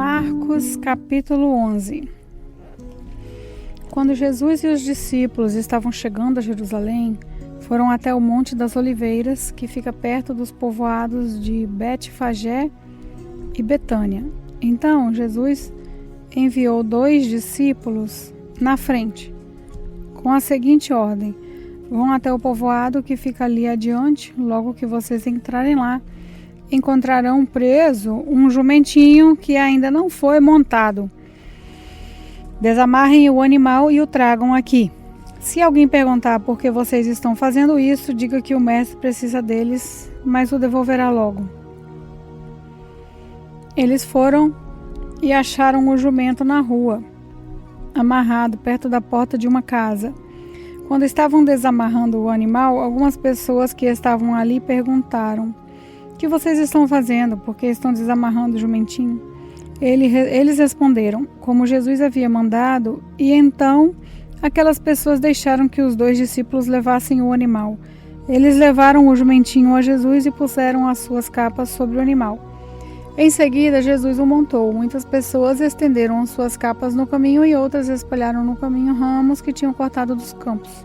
Marcos capítulo 11. Quando Jesus e os discípulos estavam chegando a Jerusalém, foram até o Monte das Oliveiras, que fica perto dos povoados de Betfagé e Betânia. Então Jesus enviou 2 discípulos na frente, com a seguinte ordem: vão até o povoado que fica ali adiante. Logo que vocês entrarem lá, encontrarão preso um jumentinho que ainda não foi montado. Desamarrem o animal e o tragam aqui. Se alguém perguntar por que vocês estão fazendo isso, diga que o mestre precisa deles, mas o devolverá logo. Eles foram e acharam o jumento na rua, amarrado perto da porta de uma casa. Quando estavam desamarrando o animal, algumas pessoas que estavam ali perguntaram: o que vocês estão fazendo? Por que estão desamarrando o jumentinho? Eles responderam como Jesus havia mandado, e então aquelas pessoas deixaram que os 2 discípulos levassem o animal. Eles levaram o jumentinho a Jesus e puseram as suas capas sobre o animal. Em seguida, Jesus o montou. Muitas pessoas estenderam as suas capas no caminho e outras espalharam no caminho ramos que tinham cortado dos campos.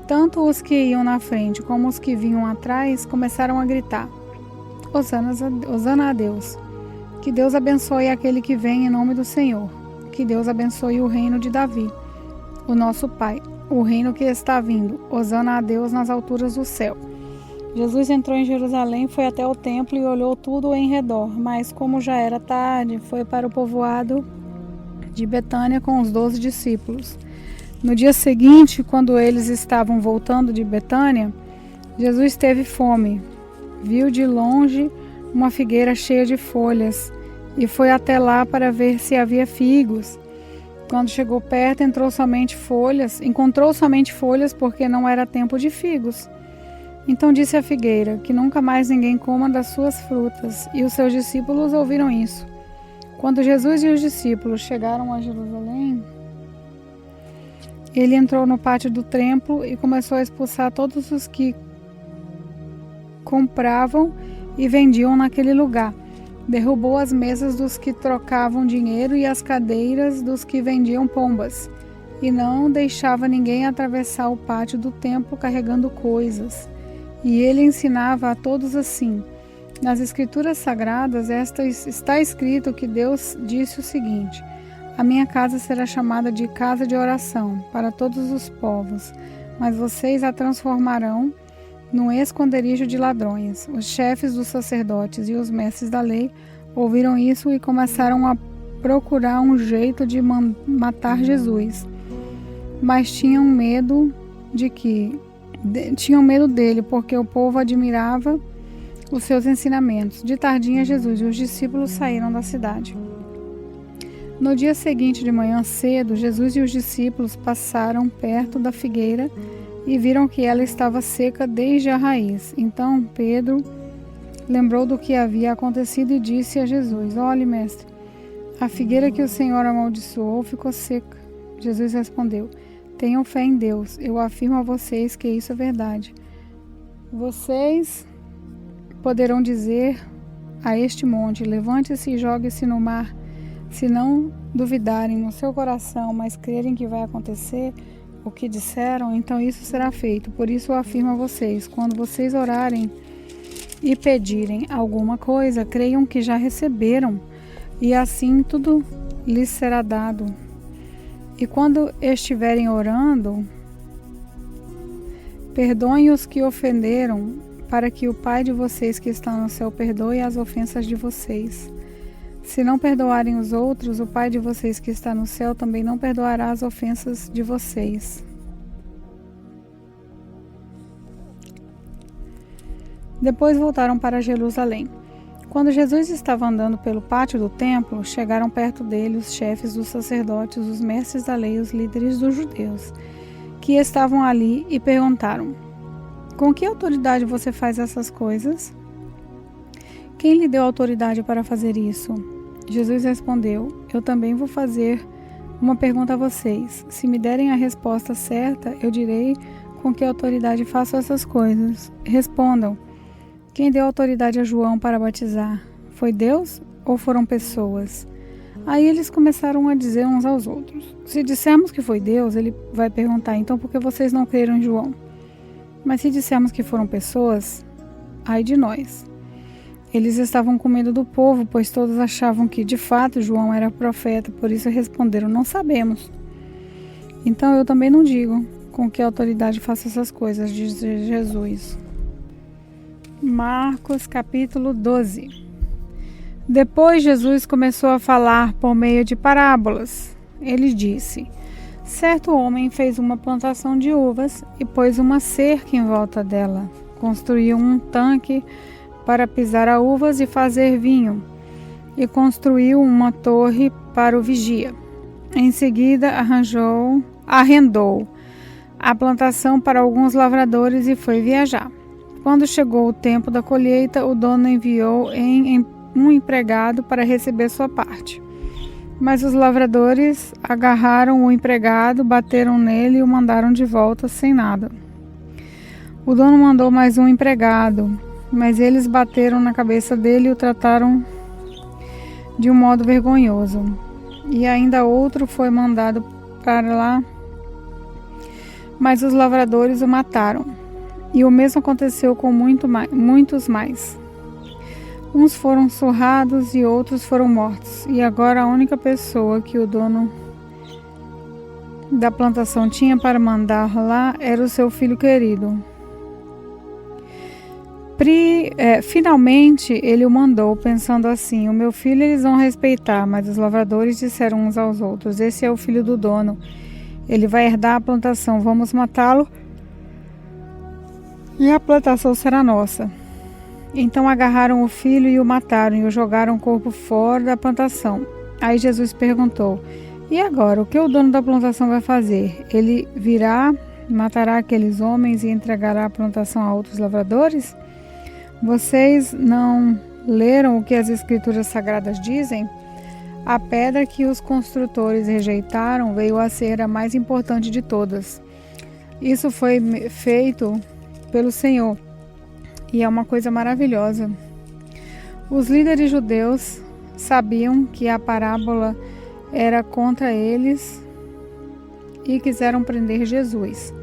Tanto os que iam na frente como os que vinham atrás começaram a gritar: Hosana a Deus! Que Deus abençoe aquele que vem em nome do Senhor. Que Deus abençoe o reino de Davi, o nosso Pai, o reino que está vindo. Hosana a Deus nas alturas do céu. Jesus entrou em Jerusalém, foi até o templo e olhou tudo em redor, mas como já era tarde, foi para o povoado de Betânia com os 12 discípulos. No dia seguinte, quando eles estavam voltando de Betânia, Jesus teve fome. Viu de longe uma figueira cheia de folhas e foi até lá para ver se havia figos. Quando chegou perto, encontrou somente folhas, porque não era tempo de figos. Então disse à figueira: que nunca mais ninguém coma das suas frutas. E os seus discípulos ouviram isso. Quando Jesus e os discípulos chegaram a Jerusalém, ele entrou no pátio do templo e começou a expulsar todos os que compravam e vendiam naquele lugar. Derrubou as mesas dos que trocavam dinheiro e as cadeiras dos que vendiam pombas, e não deixava ninguém atravessar o pátio do templo carregando coisas. E ele ensinava a todos assim: nas Escrituras Sagradas está escrito que Deus disse o seguinte: a minha casa será chamada de casa de oração para todos os povos, mas vocês a transformarão num esconderijo de ladrões. Os chefes dos sacerdotes e os mestres da lei ouviram isso e começaram a procurar um jeito de matar Jesus, mas tinham medo dele, porque o povo admirava os seus ensinamentos. De tardinha, Jesus e os discípulos saíram da cidade. No dia seguinte de manhã cedo, Jesus e os discípulos passaram perto da figueira e viram que ela estava seca desde a raiz. Então Pedro lembrou do que havia acontecido e disse a Jesus: olhe, mestre, a figueira que o Senhor amaldiçoou ficou seca. Jesus respondeu: tenham fé em Deus. Eu afirmo a vocês que isso é verdade. Vocês poderão dizer a este monte: levante-se e jogue-se no mar. Se não duvidarem no seu coração, mas crerem que vai acontecer o que disseram, então isso será feito. Por isso eu afirmo a vocês: quando vocês orarem e pedirem alguma coisa, creiam que já receberam, e assim tudo lhes será dado. E quando estiverem orando, perdoem os que ofenderam, para que o Pai de vocês que está no céu perdoe as ofensas de vocês. Se não perdoarem os outros, o Pai de vocês que está no céu também não perdoará as ofensas de vocês. Depois voltaram para Jerusalém. Quando Jesus estava andando pelo pátio do templo, chegaram perto dele os chefes dos sacerdotes, os mestres da lei e os líderes dos judeus, que estavam ali, e perguntaram: com que autoridade você faz essas coisas? Quem lhe deu autoridade para fazer isso? Jesus respondeu: eu também vou fazer uma pergunta a vocês. Se me derem a resposta certa, eu direi com que autoridade faço essas coisas. Respondam: quem deu autoridade a João para batizar? Foi Deus ou foram pessoas? Aí eles começaram a dizer uns aos outros: se dissermos que foi Deus, ele vai perguntar: então por que vocês não creram em João? Mas se dissermos que foram pessoas, ai de nós. Eles estavam com medo do povo, pois todos achavam que de fato João era profeta, por isso responderam: não sabemos. Então eu também não digo com que autoridade faço essas coisas, diz Jesus. Marcos capítulo 12. Depois Jesus começou a falar por meio de parábolas. Ele disse: certo homem fez uma plantação de uvas e pôs uma cerca em volta dela. Construiu um tanque para pisar as uvas e fazer vinho, e construiu uma torre para o vigia. Em seguida arrendou a plantação para alguns lavradores e foi viajar. Quando chegou o tempo da colheita, o dono enviou um empregado para receber sua parte. Mas os lavradores agarraram o empregado, bateram nele e o mandaram de volta sem nada. O dono mandou mais um empregado, mas eles bateram na cabeça dele e o trataram de um modo vergonhoso. E ainda outro foi mandado para lá, mas os lavradores o mataram. E o mesmo aconteceu com muitos mais. Uns foram surrados e outros foram mortos. E agora a única pessoa que o dono da plantação tinha para mandar lá era o seu filho querido. Finalmente ele o mandou, pensando assim: o meu filho eles vão respeitar. Mas os lavradores disseram uns aos outros: esse é o filho do dono, ele vai herdar a plantação, vamos matá-lo e a plantação será nossa. Então agarraram o filho e o mataram e o jogaram o corpo fora da plantação. Aí Jesus perguntou: e agora, o que o dono da plantação vai fazer? Ele virá, matará aqueles homens e entregará a plantação a outros lavradores? Vocês não leram o que as Escrituras Sagradas dizem? A pedra que os construtores rejeitaram veio a ser a mais importante de todas. Isso foi feito pelo Senhor. E é uma coisa maravilhosa. Os líderes judeus sabiam que a parábola era contra eles e quiseram prender Jesus.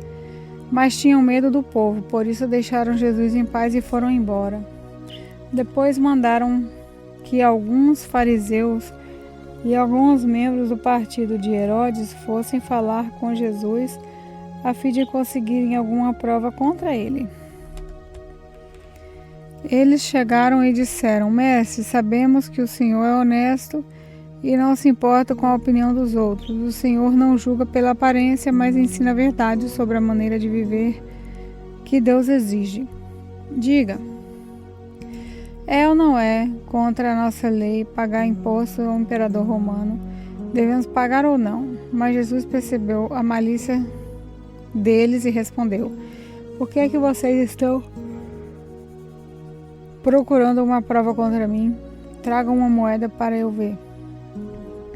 Mas tinham medo do povo, por isso deixaram Jesus em paz e foram embora. Depois mandaram que alguns fariseus e alguns membros do partido de Herodes fossem falar com Jesus a fim de conseguirem alguma prova contra ele. Eles chegaram e disseram: mestre, sabemos que o Senhor é honesto e não se importa com a opinião dos outros. O Senhor não julga pela aparência, mas ensina a verdade sobre a maneira de viver que Deus exige. Diga, é ou não é contra a nossa lei pagar imposto ao imperador romano? Devemos pagar ou não? Mas Jesus percebeu a malícia deles e respondeu: por que é que vocês estão procurando uma prova contra mim? Tragam uma moeda para eu ver.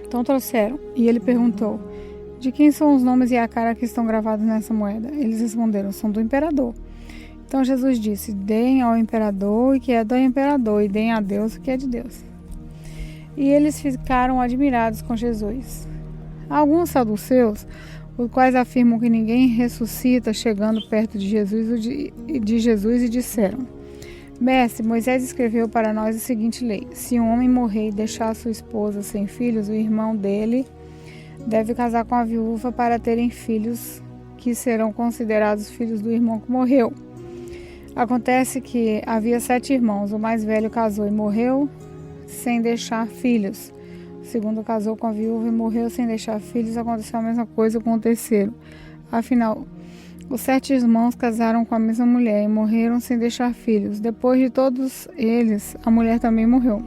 Então trouxeram, e ele perguntou: de quem são os nomes e a cara que estão gravados nessa moeda? Eles responderam: são do imperador. Então Jesus disse: deem ao imperador o que é do imperador, e deem a Deus o que é de Deus. E eles ficaram admirados com Jesus. Alguns saduceus, os quais afirmam que ninguém ressuscita, chegando perto de Jesus e disseram: mestre, Moisés escreveu para nós a seguinte lei: se um homem morrer e deixar sua esposa sem filhos, o irmão dele deve casar com a viúva para terem filhos que serão considerados filhos do irmão que morreu. Acontece que havia 7 irmãos. O mais velho casou e morreu sem deixar filhos. O segundo casou com a viúva e morreu sem deixar filhos. Aconteceu a mesma coisa com o terceiro. Afinal, os 7 irmãos casaram com a mesma mulher e morreram sem deixar filhos. Depois de todos eles, a mulher também morreu.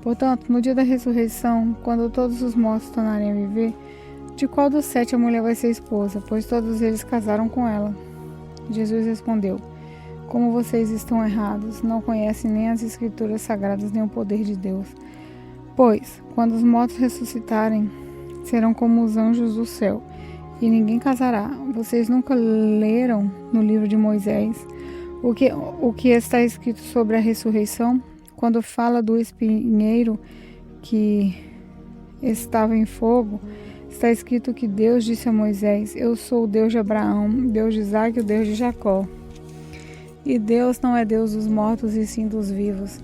Portanto, no dia da ressurreição, quando todos os mortos tornarem a viver, de qual dos 7 a mulher vai ser esposa? Pois todos eles casaram com ela. Jesus respondeu: como vocês estão errados, não conhecem nem as Escrituras Sagradas nem o poder de Deus. Pois, quando os mortos ressuscitarem, serão como os anjos do céu, e ninguém casará. Vocês nunca leram no livro de Moisés o que está escrito sobre a ressurreição? Quando fala do espinheiro que estava em fogo, está escrito que Deus disse a Moisés: eu sou o Deus de Abraão, Deus de Isaque e o Deus de Jacó. E Deus não é Deus dos mortos e sim dos vivos.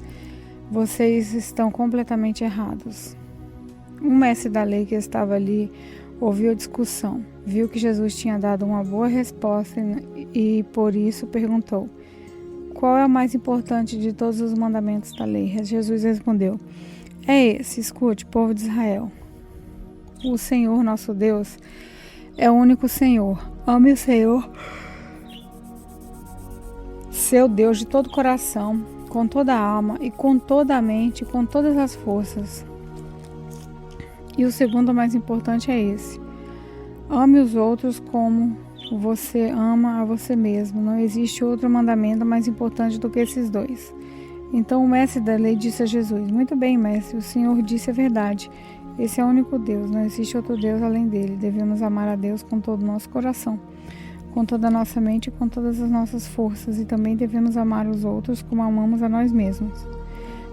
Vocês estão completamente errados. Um mestre da lei que estava ali ouviu a discussão, viu que Jesus tinha dado uma boa resposta e por isso perguntou: qual é o mais importante de todos os mandamentos da lei? Jesus respondeu: é esse, escute, povo de Israel. O Senhor, nosso Deus, é o único Senhor. Ame o Senhor, seu Deus, de todo o coração, com toda a alma e com toda a mente, com todas as forças. E o segundo mais importante é esse: ame os outros como você ama a você mesmo. Não existe outro mandamento mais importante do que esses dois. Então o mestre da lei disse a Jesus: muito bem, mestre, o Senhor disse a verdade. Esse é o único Deus, não existe outro Deus além dele. Devemos amar a Deus com todo o nosso coração, com toda a nossa mente e com todas as nossas forças. E também devemos amar os outros como amamos a nós mesmos.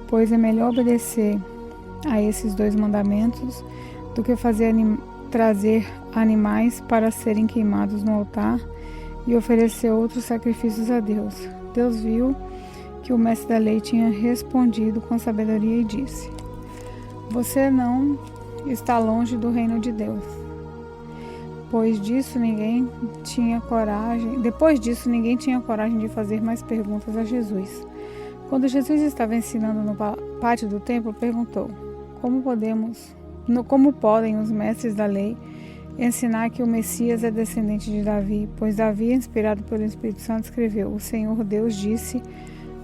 Pois é melhor obedecer a esses dois mandamentos do que trazer animais para serem queimados no altar e oferecer outros sacrifícios a Deus. Deus viu que o mestre da lei tinha respondido com sabedoria e disse: você não está longe do reino de Deus. Depois disso, ninguém tinha coragem de fazer mais perguntas a Jesus. Quando Jesus estava ensinando no pátio do templo, perguntou: como podem os mestres da lei ensinar que o Messias é descendente de Davi? Pois Davi, inspirado pelo Espírito Santo, escreveu: o Senhor Deus disse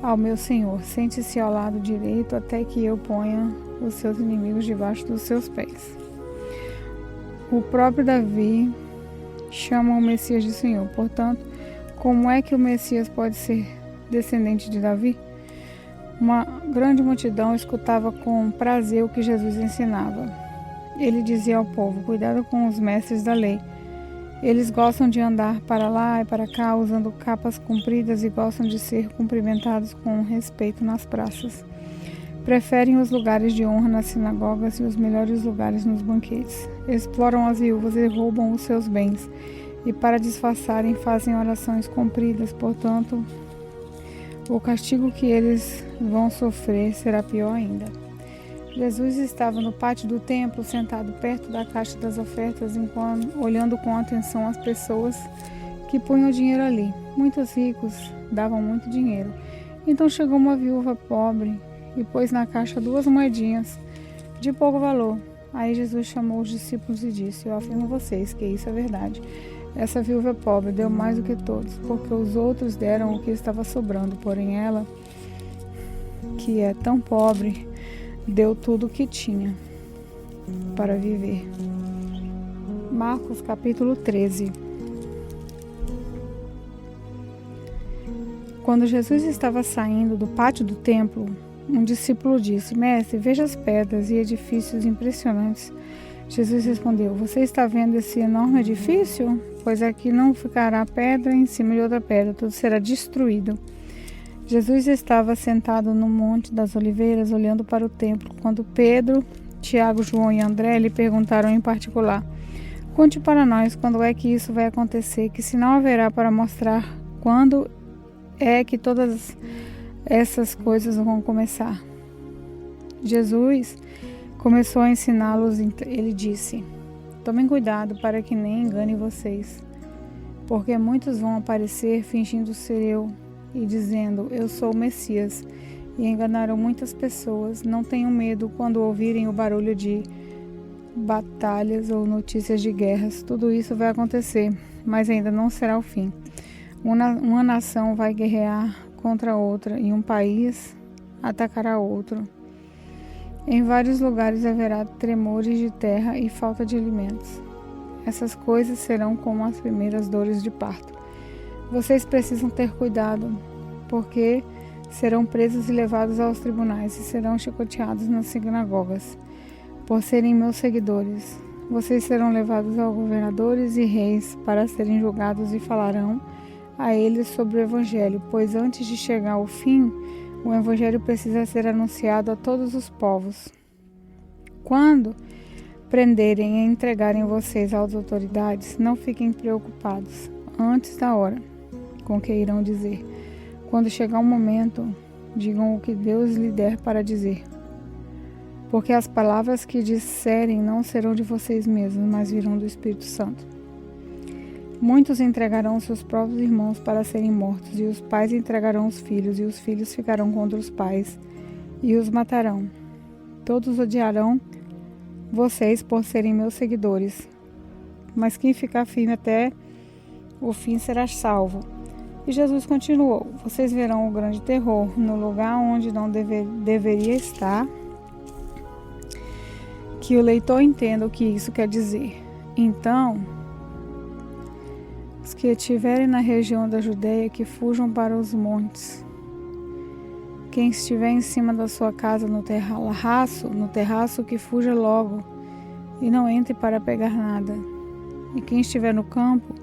ao meu Senhor: sente-se ao lado direito até que eu ponha os seus inimigos debaixo dos seus pés. O próprio Davi chama o Messias de Senhor. Portanto, como é que o Messias pode ser descendente de Davi? Uma grande multidão escutava com prazer o que Jesus ensinava. Ele dizia ao povo: cuidado com os mestres da lei. Eles gostam de andar para lá e para cá usando capas compridas e gostam de ser cumprimentados com respeito nas praças. Preferem os lugares de honra nas sinagogas e os melhores lugares nos banquetes. Exploram as viúvas e roubam os seus bens. E para disfarçarem fazem orações compridas. Portanto, o castigo que eles vão sofrer será pior ainda. Jesus estava no pátio do templo, sentado perto da caixa das ofertas, olhando com atenção as pessoas que punham dinheiro ali. Muitos ricos davam muito dinheiro. Então chegou uma viúva pobre e pôs na caixa 2 moedinhas de pouco valor. Aí Jesus chamou os discípulos e disse: eu afirmo a vocês que isso é verdade. Essa viúva pobre deu mais do que todos, porque os outros deram o que estava sobrando, porém ela, que é tão pobre, deu tudo o que tinha para viver. Marcos capítulo 13. Quando Jesus estava saindo do pátio do templo, um discípulo disse: mestre, veja as pedras e edifícios impressionantes. Jesus respondeu: você está vendo esse enorme edifício? Pois aqui não ficará pedra em cima de outra pedra, tudo será destruído. Jesus estava sentado no Monte das Oliveiras, olhando para o templo, quando Pedro, Tiago, João e André lhe perguntaram em particular: conte para nós quando é que isso vai acontecer, que sinal haverá para mostrar quando é que todas essas coisas vão começar. Jesus começou a ensiná-los. Ele disse: tomem cuidado para que nem engane vocês, porque muitos vão aparecer fingindo ser eu e dizendo: eu sou o Messias, e enganarão muitas pessoas. Não tenham medo quando ouvirem o barulho de batalhas ou notícias de guerras. Tudo isso vai acontecer, mas ainda não será o fim. Uma nação vai guerrear contra outra e um país atacará outro. Em vários lugares haverá tremores de terra e falta de alimentos. Essas coisas serão como as primeiras dores de parto. Vocês precisam ter cuidado, porque serão presos e levados aos tribunais e serão chicoteados nas sinagogas, por serem meus seguidores. Vocês serão levados aos governadores e reis para serem julgados e falarão a eles sobre o Evangelho, pois antes de chegar ao fim, O Evangelho precisa ser anunciado a todos os povos. Quando prenderem e entregarem vocês às autoridades, não fiquem preocupados antes da hora com o que irão dizer. Quando chegar o momento, digam o que Deus lhe der para dizer. Porque as palavras que disserem não serão de vocês mesmos, mas virão do Espírito Santo. Muitos entregarão seus próprios irmãos para serem mortos, e os pais entregarão os filhos, e os filhos ficarão contra os pais, e os matarão. Todos odiarão vocês por serem meus seguidores, mas quem ficar firme até o fim será salvo. E Jesus continuou: vocês verão o grande terror no lugar onde não deveria estar. Que o leitor entenda o que isso quer dizer. Então, os que estiverem na região da Judeia, que fujam para os montes. Quem estiver em cima da sua casa no terraço, que fuja logo e não entre para pegar nada. E quem estiver no campo,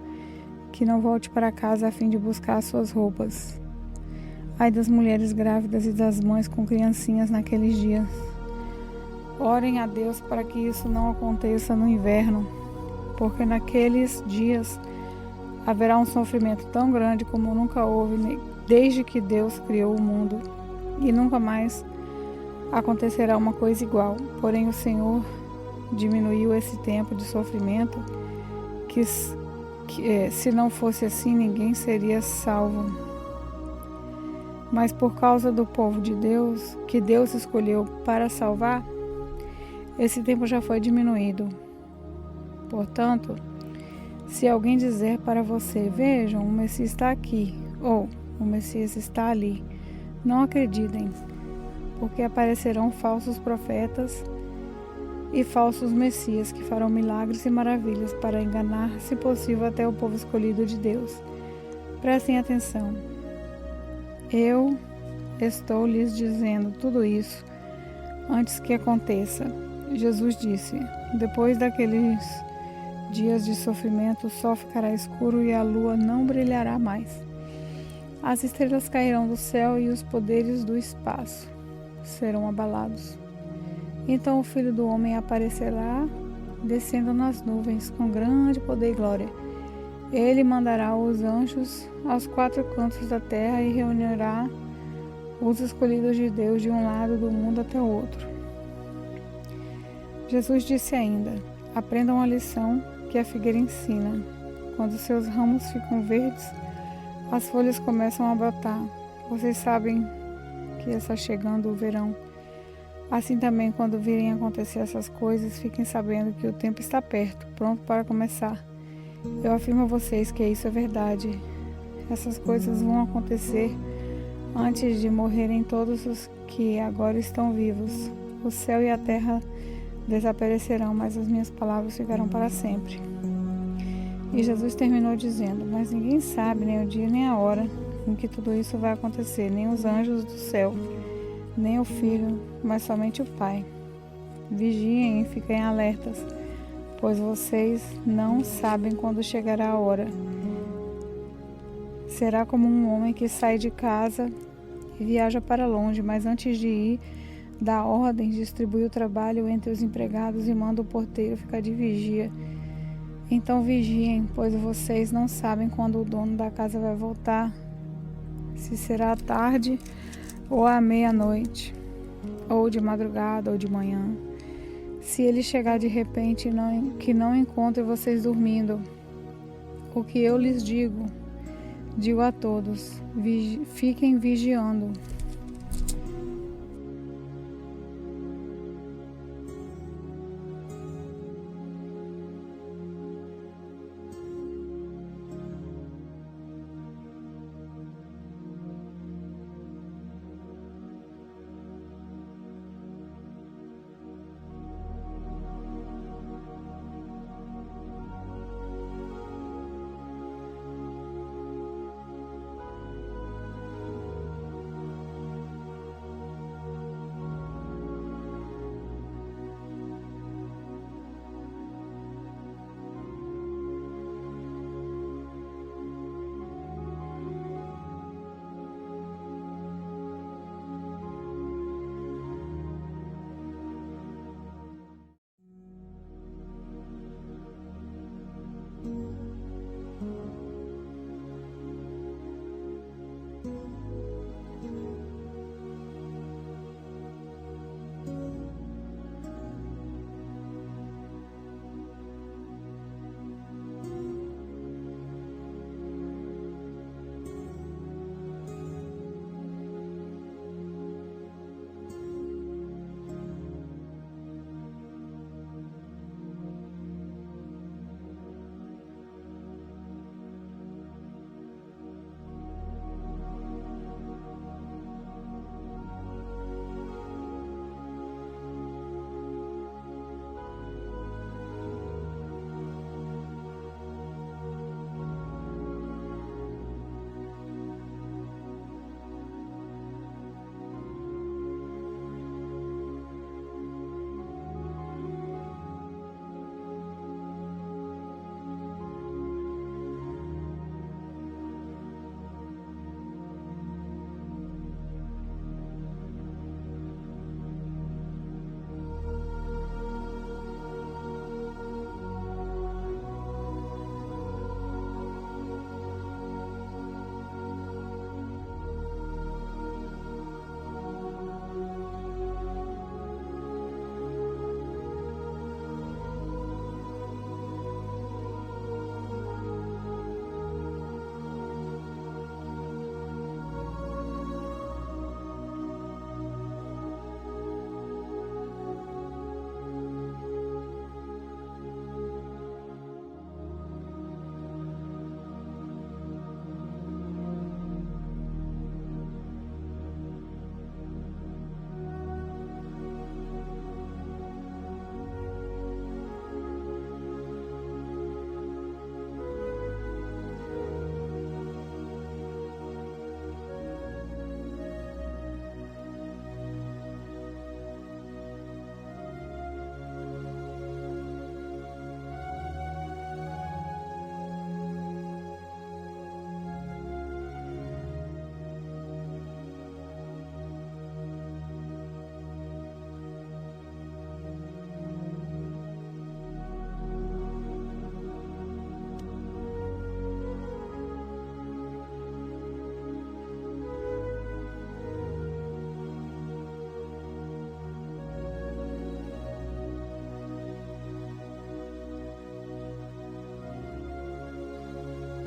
que não volte para casa a fim de buscar suas roupas. Ai das mulheres grávidas e das mães com criancinhas naqueles dias. Orem a Deus para que isso não aconteça no inverno, porque naqueles dias haverá um sofrimento tão grande como nunca houve desde que Deus criou o mundo, e nunca mais acontecerá uma coisa igual. Porém, o Senhor diminuiu esse tempo de sofrimento, que se não fosse assim, ninguém seria salvo. Mas por causa do povo de Deus, que Deus escolheu para salvar, esse tempo já foi diminuído. Portanto, se alguém dizer para você: vejam, o Messias está aqui, ou o Messias está ali, não acreditem, porque aparecerão falsos profetas e falsos messias que farão milagres e maravilhas para enganar, se possível, até o povo escolhido de Deus. Prestem atenção. Eu estou lhes dizendo tudo isso antes que aconteça. Jesus disse: depois daqueles dias de sofrimento, o sol ficará escuro e a lua não brilhará mais. As estrelas cairão do céu e os poderes do espaço serão abalados. Então o Filho do Homem aparecerá descendo nas nuvens com grande poder e glória. Ele mandará os anjos aos 4 cantos da terra e reunirá os escolhidos de Deus de um lado do mundo até o outro. Jesus disse ainda: aprendam a lição que a figueira ensina. Quando seus ramos ficam verdes, as folhas começam a brotar. Vocês sabem que está chegando o verão. Assim também, quando virem acontecer essas coisas, fiquem sabendo que o tempo está perto, pronto para começar. Eu afirmo a vocês que isso é verdade. Essas coisas vão acontecer antes de morrerem todos os que agora estão vivos. O céu e a terra desaparecerão, mas as minhas palavras ficarão para sempre. E Jesus terminou dizendo: mas ninguém sabe nem o dia nem a hora em que tudo isso vai acontecer, nem os anjos do céu, nem o Filho, mas somente o Pai. Vigiem e fiquem alertas, pois vocês não sabem quando chegará a hora. Será como um homem que sai de casa e viaja para longe, mas antes de ir, dá ordens, distribui o trabalho entre os empregados e manda o porteiro ficar de vigia. Então vigiem, pois vocês não sabem quando o dono da casa vai voltar, se será à tarde ou à meia-noite, ou de madrugada ou de manhã. Se ele chegar de repente que não encontre vocês dormindo, o que eu lhes digo a todos: fiquem vigiando.